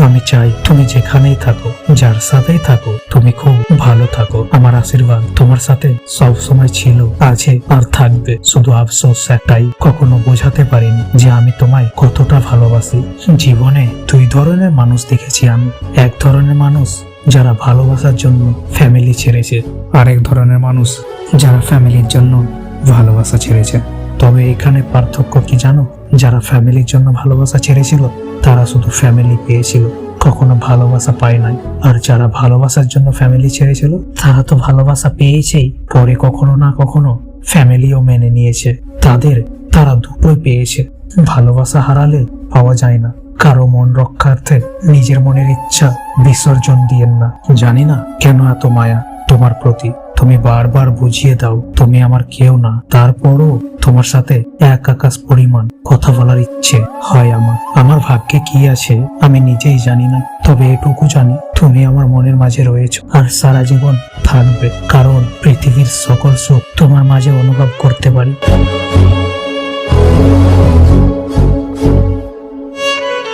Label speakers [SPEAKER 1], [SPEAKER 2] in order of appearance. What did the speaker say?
[SPEAKER 1] আমি চাই তুমি যেখানেই থাকো, যার সাথেই থাকো, তুমি খুব ভালো থাকো। আমার আশীর্বাদ তোমার সাথে সব সময় ছিল, আছে আর থাকবে। শুধু আফসোস একটাই, কখনো বোঝাতে পারিনি যে আমি তোমায় কতটা ভালোবাসি। জীবনে দুই ধরনের মানুষ দেখেছি আমি। এক ধরনের মানুষ যারা ভালোবাসার জন্য ফ্যামিলি ছেড়েছে, আর এক ধরনের মানুষ যারা ফ্যামিলির জন্য ভালোবাসা ছেড়েছে। তবে এখানে পার্থক্য কি জানো? যারা ফ্যামিলির জন্য ভালোবাসা ছেড়েছিল তারা শুধু ফ্যামিলি পেয়েছিল, কখনো ভালোবাসা পায় নাই। আর যারা ভালোবাসার জন্য ফ্যামিলি ছেড়েছিল তারা তো ভালোবাসা পেয়েছেই, পরে কখনো না কখনো ফ্যামিলিও মেনে নিয়েছে তারা দুটোই পেয়েছে। ভালোবাসা হারালে পাওয়া যায় না। কারো মন রক্ষার্থে নিজের মনের ইচ্ছা বিসর্জন দিয়েন না। জানি না কেন এত মায়া তোমার প্রতি। তুমি বারবার বুঝিয়ে দাও তুমি আমার কেউ না, তারপরও তোমার সাথে এক আকাশ পরিমাণ কথা বলার ইচ্ছে হয় আমার ভাগ্যে কি আছে আমি নিজেই জানি না। তবে এটুকু জানি তুমি আমার মনের মাঝে রয়েছো আর সারা জীবন থাকবে, কারণ পৃথিবীর সকল সুখ তোমার মাঝে অনুভব করতে পারি।